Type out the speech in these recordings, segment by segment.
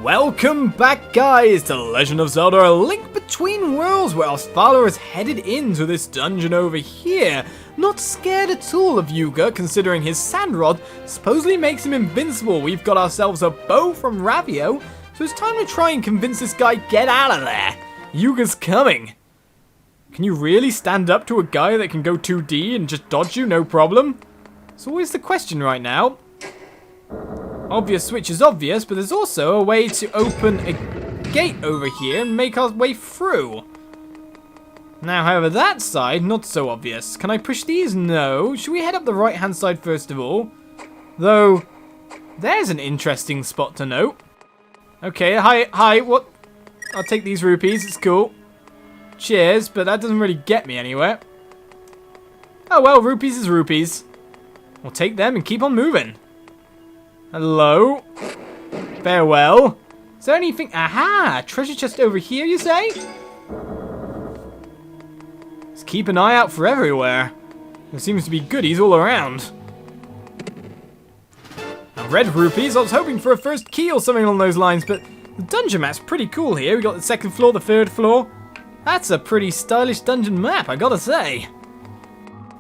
Welcome back, guys, to Legend of Zelda: A Link Between Worlds, where Osfala is headed into this dungeon over here. Not scared at all of Yuga, considering his sand rod supposedly makes him invincible. We've got ourselves a bow from Ravio, so it's time to try and convince this guy get out of there. Yuga's coming. Can you really stand up to a guy that can go 2D and just dodge you, no problem? It's always the question right now. Obvious switch is obvious, but there's also a way to open a gate over here and make our way through. Now, however, that side, not so obvious. Can I push these? No. Should we head up the right-hand side first of all? Though, there's an interesting spot to note. Okay, hi, what? I'll take these rupees, it's cool. Cheers, but that doesn't really get me anywhere. Oh well, rupees is rupees. We'll take them and keep on moving. Hello? Farewell. Is there anything? Aha! Treasure chest over here, you say? Let's keep an eye out for everywhere. There seems to be goodies all around. Now, red rupees. I was hoping for a first key or something along those lines, but the dungeon map's pretty cool here. We got the second floor, the third floor. That's a pretty stylish dungeon map, I gotta say.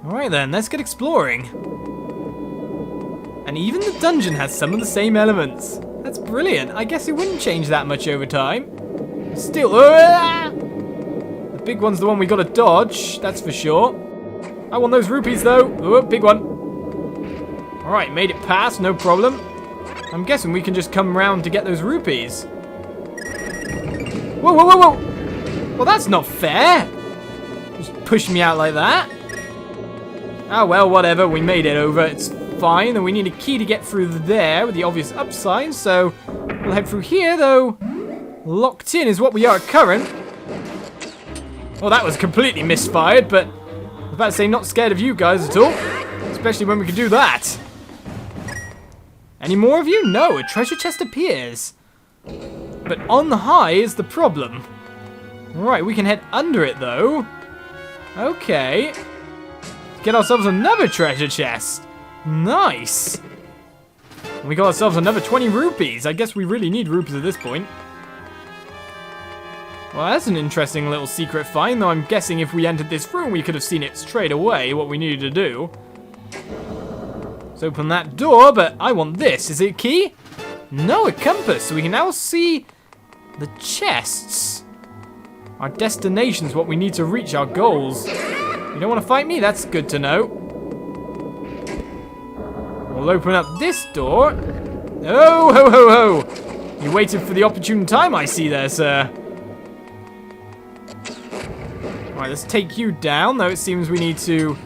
Alright then, let's get exploring. And even the dungeon has some of the same elements. That's brilliant. I guess it wouldn't change that much over time. Still, the big one's the one we gotta dodge, that's for sure. I want those rupees though. Oh, big one. Alright, made it past, no problem. I'm guessing we can just come round to get those rupees. Whoa, whoa, whoa, whoa! Well, that's not fair. Just push me out like that. Oh well, whatever, we made it over. It's fine, and we need a key to get through there with the obvious upside, so we'll head through here, though locked in is what we are at current. Well, that was completely misfired, but I was about to say not scared of you guys at all, especially when we can do that. Any more of you? No, a treasure chest appears, but on the high is the problem. Right, we can head under it though. Okay, let's get ourselves another treasure chest. Nice! We got ourselves another 20 rupees. I guess we really need rupees at this point. Well, that's an interesting little secret find, though I'm guessing if we entered this room, we could have seen it straight away, what we needed to do. Let's open that door, but I want this. Is it a key? No, a compass, so we can now see the chests. Our destination's what we need to reach our goals. You don't want to fight me? That's good to know. We'll open up this door. Oh, ho, ho, ho! You waited for the opportune time, I see there, sir. Alright, let's take you down, though it seems we need to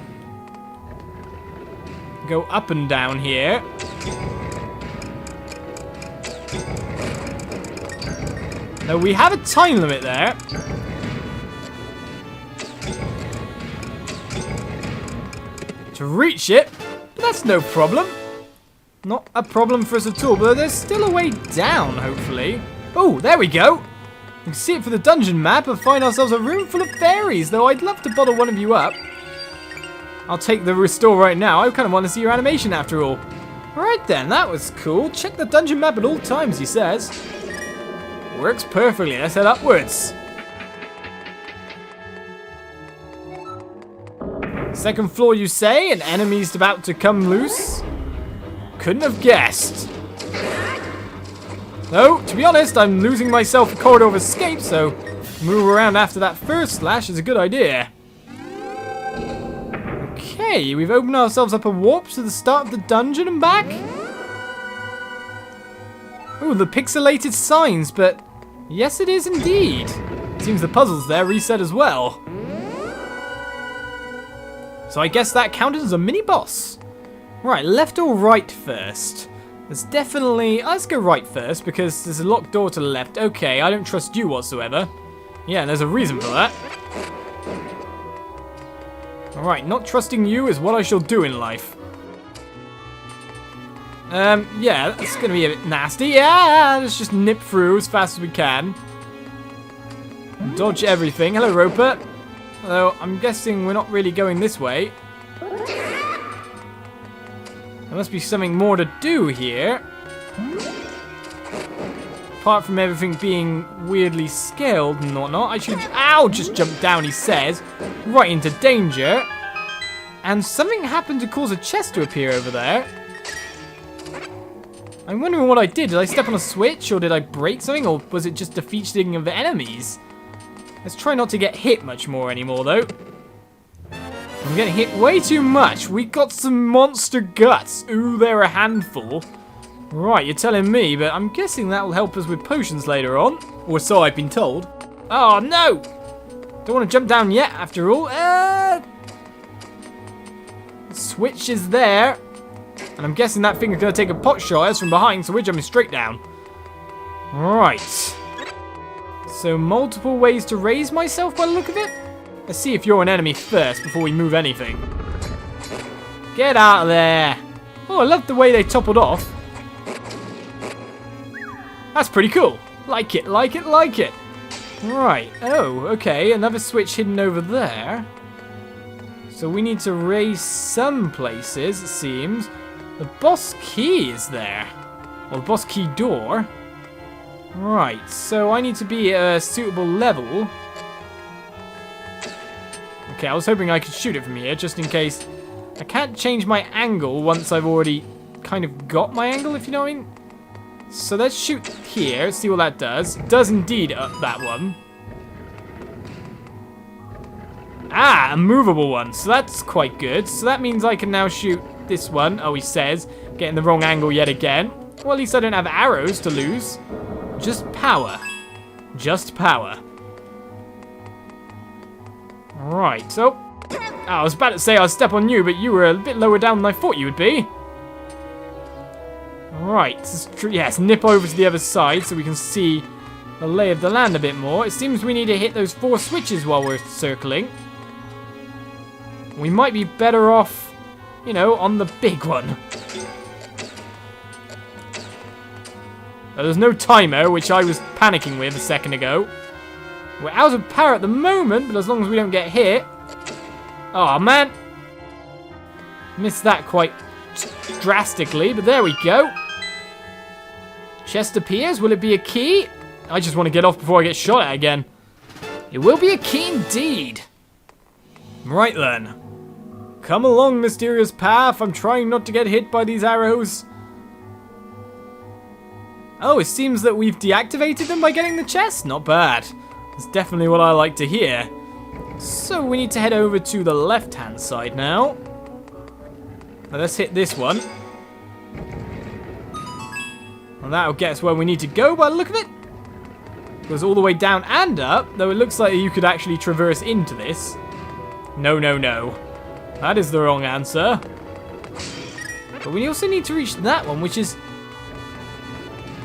go up and down here. No, we have a time limit there. To reach it, but that's no problem. Not a problem for us at all, but there's still a way down, hopefully. Oh, there we go. We can see it for the dungeon map and find ourselves a room full of fairies, though I'd love to bottle one of you up. I'll take the restore right now. I kind of want to see your animation after all. Right then, that was cool. Check the dungeon map at all times, he says. Works perfectly. Let's head upwards. Second floor, you say? An enemy's about to come loose? Couldn't have guessed. No, to be honest, I'm losing myself a corridor of escape, so move around after that first slash is a good idea. Okay, we've opened ourselves up a warp to the start of the dungeon and back. Oh, the pixelated signs, but yes, it is indeed. Seems the puzzles there reset as well. So I guess that counted as a mini-boss. Right, left or right first? There's definitely... let's go right first, because there's a locked door to the left. Okay, I don't trust you whatsoever. Yeah, there's a reason for that. Alright, not trusting you is what I shall do in life. Yeah, that's gonna be a bit nasty. Yeah, let's just nip through as fast as we can. Dodge everything. Hello, Roper. Although, I'm guessing we're not really going this way. There must be something more to do here. apart from everything being weirdly scaled and whatnot, I should, ow, just jump down, he says, right into danger. And something happened to cause a chest to appear over there. I'm wondering what I did. Did I step on a switch, or did I break something, or was it just defeating of the enemies? Let's try not to get hit much more anymore, though. I'm getting hit way too much. We got some monster guts. Ooh, they're a handful. Right, you're telling me, but I'm guessing that will help us with potions later on. Or so I've been told. Oh, no! Don't want to jump down yet, after all. Switch is there. And I'm guessing that thing is going to take a pot shot at us from behind, so we're jumping straight down. Right. So, multiple ways to raise myself by the look of it. Let's see if you're an enemy first before we move anything. Get out of there. Oh, I love the way they toppled off. That's pretty cool. Like it, like it, like it. Right. Oh, okay. Another switch hidden over there. So we need to raise some places, it seems. The boss key is there. Or the boss key door. Right. So I need to be at a suitable level. Okay, I was hoping I could shoot it from here, just in case. I can't change my angle once I've already kind of got my angle, if you know what I mean. So let's shoot here, see what that does. It does indeed up that one. Ah, a movable one, so that's quite good. So that means I can now shoot this one. Oh, he says, getting the wrong angle yet again. Well, at least I don't have arrows to lose. Just power. Just power. Right, so I was about to say I'll step on you, but you were a bit lower down than I thought you would be. Right, yes, nip over to the other side so we can see the lay of the land a bit more. It seems we need to hit those 4 switches while we're circling. We might be better off, you know, on the big one. There's no timer, which I was panicking with a second ago. We're out of power at the moment, but as long as we don't get hit... Oh, man. Missed that quite drastically, but there we go. Chest appears. Will it be a key? I just want to get off before I get shot at again. It will be a key indeed. Right then. Come along, mysterious path. I'm trying not to get hit by these arrows. Oh, it seems that we've deactivated them by getting the chest. Not bad. That's definitely what I like to hear. So we need to head over to the left-hand side now. Now let's hit this one. And that'll get us where we need to go by the look of it. Goes all the way down and up, though it looks like you could actually traverse into this. No, no, no. That is the wrong answer. But we also need to reach that one, which is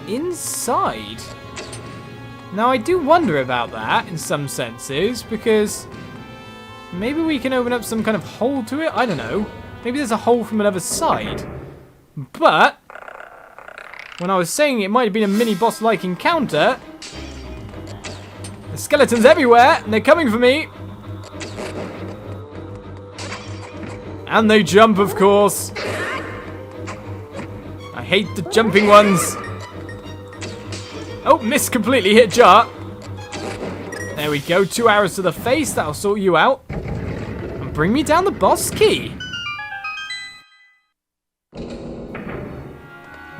inside. Now, I do wonder about that in some senses, because maybe we can open up some kind of hole to it. I don't know. Maybe there's a hole from another side. But when I was saying it might have been a mini-boss-like encounter, there's skeletons everywhere, and they're coming for me. And they jump, of course. I hate the jumping ones. Oh, missed completely, hit jar. There we go, 2 arrows to the face, that'll sort you out. And bring me down the boss key.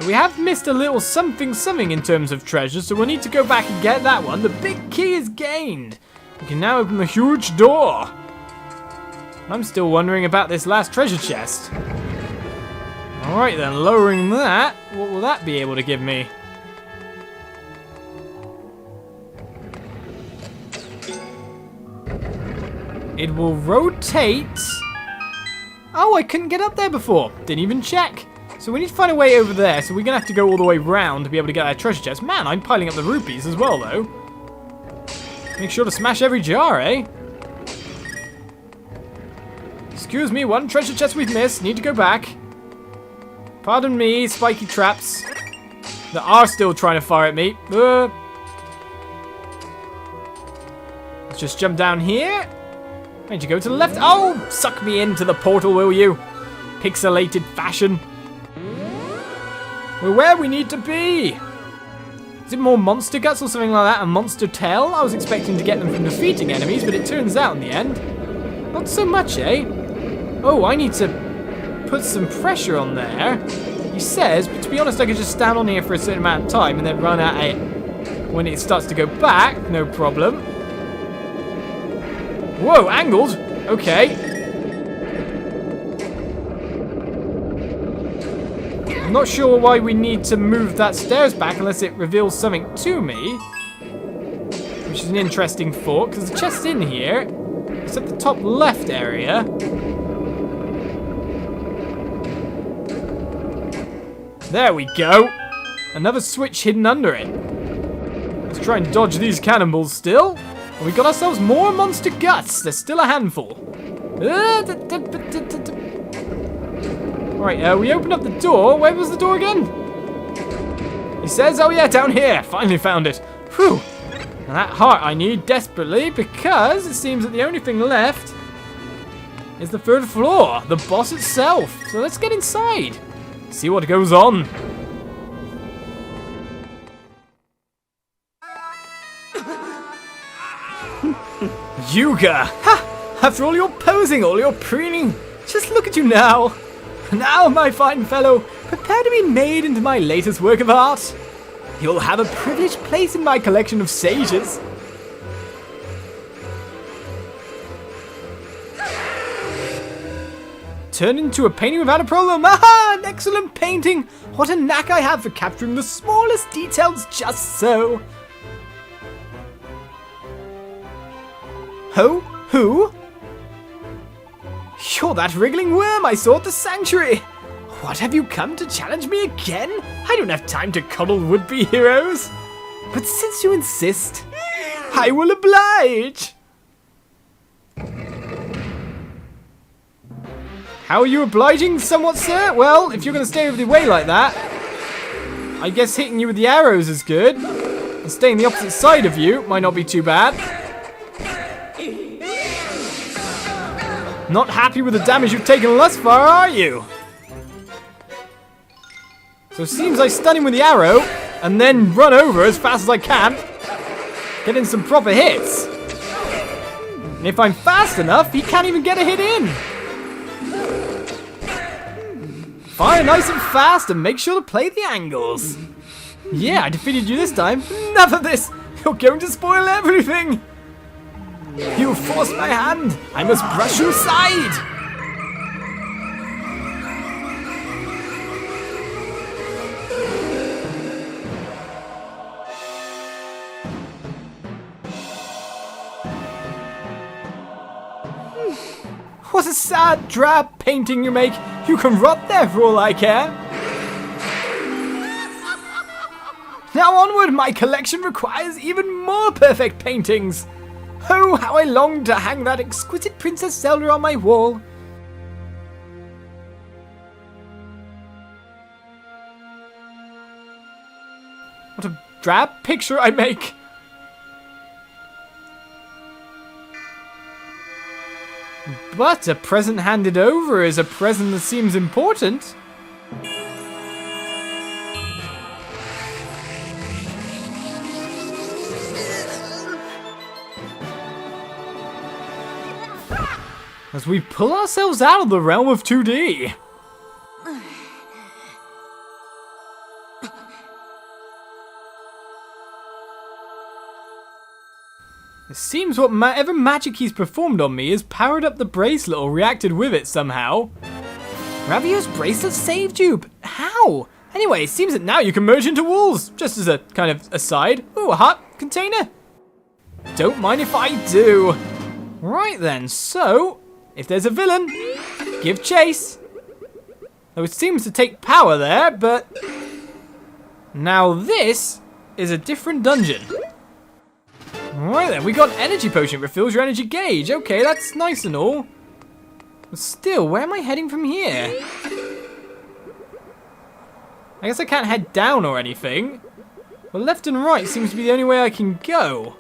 We have missed a little something in terms of treasure, so we'll need to go back and get that one. The big key is gained. We can now open the huge door. I'm still wondering about this last treasure chest. Alright then, lowering that, what will that be able to give me? It will rotate. Oh, I couldn't get up there before. Didn't even check. So we need to find a way over there. So we're going to have to go all the way round to be able to get that treasure chest. Man, I'm piling up the rupees as well, though. Make sure to smash every jar, eh? Excuse me, one treasure chest we've missed. Need to go back. Pardon me, spiky traps. They are still trying to fire at me. Let's just jump down here. Why'd you go to the left? Oh, suck me into the portal, will you? Pixelated fashion. We're where we need to be. Is it more monster guts or something like that? A monster tail? I was expecting to get them from defeating enemies, but it turns out in the end, not so much, eh? Oh, I need to put some pressure on there. He says, but to be honest, I could just stand on here for a certain amount of time and then run at it when it starts to go back. No problem. Whoa, angled? Okay. I'm not sure why we need to move that stairs back unless it reveals something to me. Which is an interesting thought, because the chest's in here. It's at the top left area. There we go. Another switch hidden under it. Let's try and dodge these cannonballs still. And we got ourselves more monster guts. There's still a handful. Right, we opened up the door. Where was the door again? He says, oh yeah, down here. Finally found it. Whew. And that heart I need desperately because it seems that the only thing left is the third floor, the boss itself. So let's get inside. See what goes on. Yuga! Ha! After all your posing, all your preening, just look at you now. Now, my fine fellow, prepare to be made into my latest work of art. You'll have a privileged place in my collection of sages. Turn into a painting without a problem. Aha! An excellent painting. What a knack I have for capturing the smallest details just so. Ho? Who? You're that wriggling worm I saw at the sanctuary. What, have you come to challenge me again? I don't have time to coddle would-be heroes. But since you insist, I will oblige. How are you obliging somewhat, sir? Well, if you're going to stay over the way like that, I guess hitting you with the arrows is good. And staying the opposite side of you might not be too bad. Not happy with the damage you've taken thus far, are you? So it seems I stun him with the arrow, and then run over as fast as I can, get in some proper hits. And if I'm fast enough, he can't even get a hit in. Fire nice and fast, and make sure to play the angles. Yeah, I defeated you this time. Enough of this! You're going to spoil everything! You forced my hand! I must brush you aside! What a sad, drab painting you make! You can rot there for all I care! Now onward! My collection requires even more perfect paintings! Oh, how I long to hang that exquisite Princess Zelda on my wall! What a drab picture I make! But a present handed over is a present that seems important. As we pull ourselves out of the realm of 2D. It seems whatever magic he's performed on me has powered up the bracelet or reacted with it somehow. Ravio's bracelet saved you, but how? Anyway, it seems that now you can merge into walls, just as a kind of aside. Ooh, a heart container. Don't mind if I do. Right then, so, if there's a villain, give chase. Though it seems to take power there, but now this is a different dungeon. Right then, we got energy potion, refills your energy gauge. Okay, that's nice and all. But still, where am I heading from here? I guess I can't head down or anything. But left and right seems to be the only way I can go.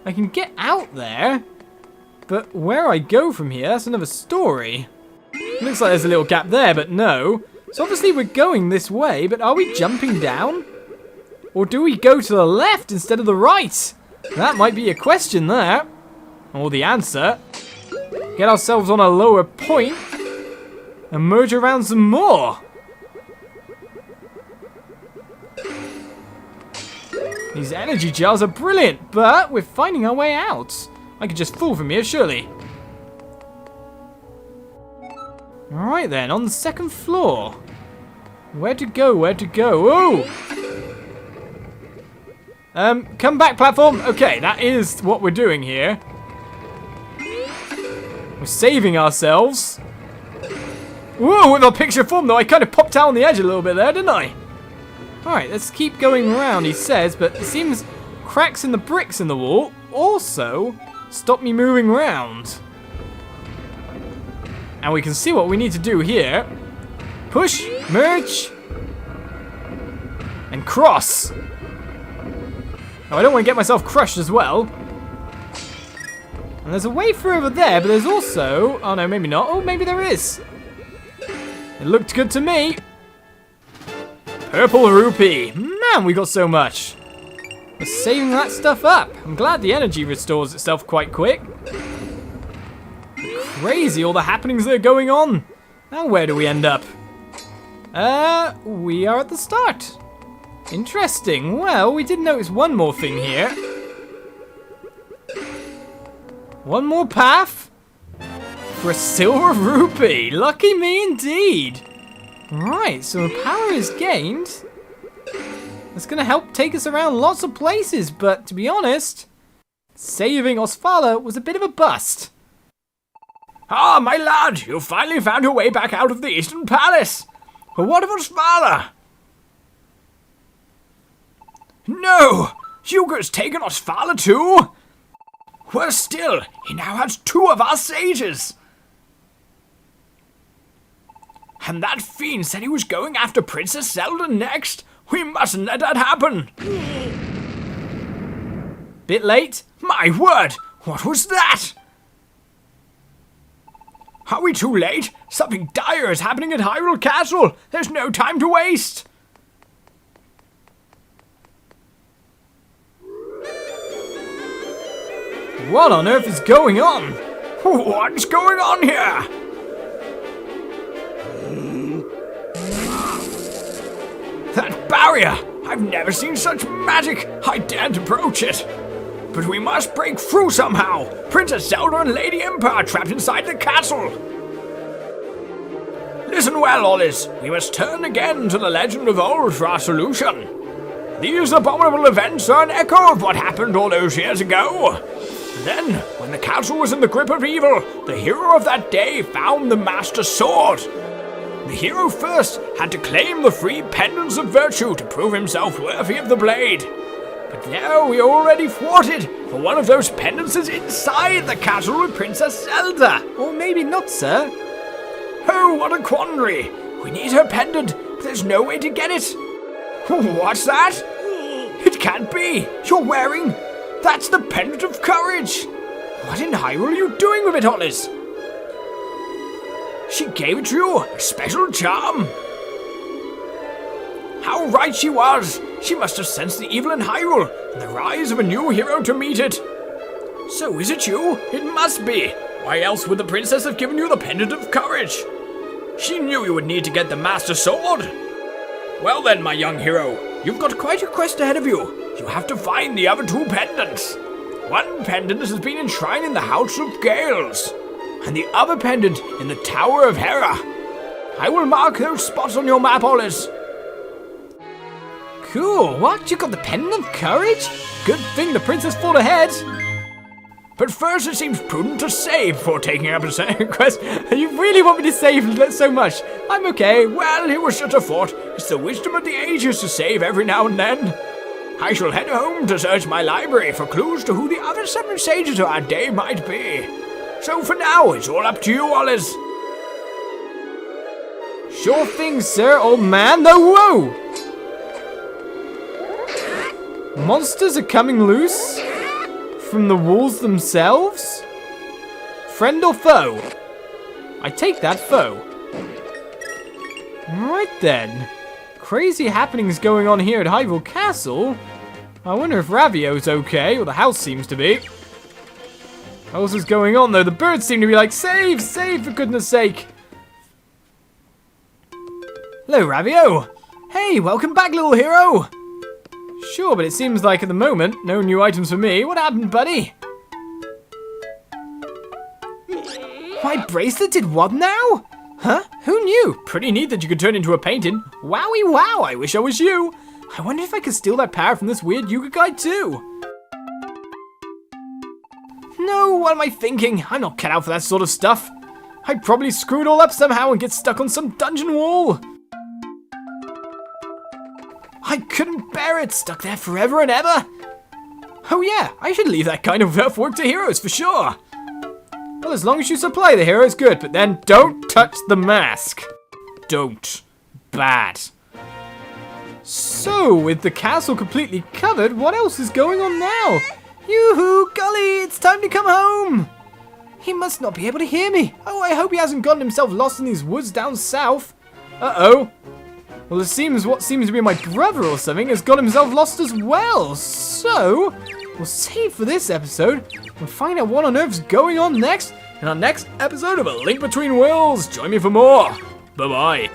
I can get out there. But where I go from here, that's another story. Looks like there's a little gap there, but no. So obviously we're going this way, but are we jumping down? Or do we go to the left instead of the right? That might be a question there. Or the answer. Get ourselves on a lower point and merge around some more. These energy gels are brilliant, but we're finding our way out. I could just fall from here, surely. Alright then, on the second floor. Where to go, where to go? Oh! Come back, platform! Okay, that is what we're doing here. We're saving ourselves. Whoa, with our picture form though, I kind of popped out on the edge a little bit there, didn't I? Alright, let's keep going around, he says, but it seems cracks in the bricks in the wall also stop me moving around. And we can see what we need to do here. Push, merge, and cross. Now I don't want to get myself crushed as well. And there's a way through over there, but there's also... Oh no, maybe not. Oh, maybe there is. It looked good to me. Purple rupee. Man, we got so much. We're saving that stuff up. I'm glad the energy restores itself quite quick. Crazy, all the happenings that are going on. Now where do we end up? We are at the start. Interesting. Well, we did notice one more thing here. One more path for a silver rupee. Lucky me indeed. Right, so power is gained. That's going to help take us around lots of places, but to be honest, saving Osfala was a bit of a bust. Ah, my lad, you finally found your way back out of the Eastern Palace. But what of Osfala? No! Yuga's taken Osfala too? Worse still, he now has 2 of our sages. And that fiend said he was going after Princess Zelda next. We mustn't let that happen. Bit late? My word, what was that? Are we too late? Something dire is happening at Hyrule Castle. There's no time to waste. What on earth is going on? What's going on here? That barrier! I've never seen such magic! I daren't approach it! But we must break through somehow! Princess Zelda and Lady Emperor are trapped inside the castle! Listen well, Olis. We must turn again to the legend of old for our solution. These abominable events are an echo of what happened all those years ago. Then, when the castle was in the grip of evil, the hero of that day found the Master Sword. The hero first had to claim the 3 pendants of virtue to prove himself worthy of the blade. But now we are already thwarted, for one of those pendants is inside the castle with Princess Zelda. Or maybe not, sir. Oh, what a quandary. We need her pendant, but there's no way to get it. What's that? It can't be. You're wearing... That's the pendant of courage. What in Hyrule are you doing with it, Olis? She gave it to you, a special charm. How right she was. She must have sensed the evil in Hyrule and the rise of a new hero to meet it. So is it you? It must be. Why else would the princess have given you the pendant of courage? She knew you would need to get the Master Sword. Well then, my young hero, you've got quite a quest ahead of you. You have to find the other 2 pendants. One pendant has been enshrined in the House of Gales, and the other pendant in the Tower of Hera. I will mark those spots on your map, Olis. Cool, what? You got the pendant of courage? Good thing the princess fought ahead. But first it seems prudent to save before taking up a second quest. You really want me to save so much? I'm okay. Well, it was just a thought. It's the wisdom of the ages to save every now and then. I shall head home to search my library for clues to who the other 7 sages of our day might be. So for now, it's all up to you, Olis. Sure thing, sir, old man. No, whoa! Monsters are coming loose from the walls themselves? Friend or foe? I take that foe. Right then. crazy happenings going on here at Hyrule Castle. I wonder if Ravio's okay. Well, the house seems to be. What else is going on, though? The birds seem to be like, save, save, for goodness sake. Hello, Ravio. Hey, welcome back, little hero. Sure, but it seems like at the moment, no new items for me. What happened, buddy? My bracelet did what now? Huh? Who knew? Pretty neat that you could turn into a painting. Wowie wow, I wish I was you. I wonder if I could steal that power from this weird Yuga guy too. No, what am I thinking? I'm not cut out for that sort of stuff. I'd probably screw it all up somehow and get stuck on some dungeon wall. I couldn't bear it, stuck there forever and ever. Oh yeah, I should leave that kind of rough work to heroes for sure. Well, as long as you supply the heroes, good, but then don't touch the mask. Don't. Bad. So, with the castle completely covered, what else is going on now? Yoo-hoo, golly, it's time to come home. He must not be able to hear me. Oh, I hope he hasn't gotten himself lost in these woods down south. Uh-oh. Well, it seems what seems to be my brother or something has got himself lost as well. So, we'll save for this episode and find out what on earth's going on next in our next episode of A Link Between Worlds. Join me for more. Bye-bye.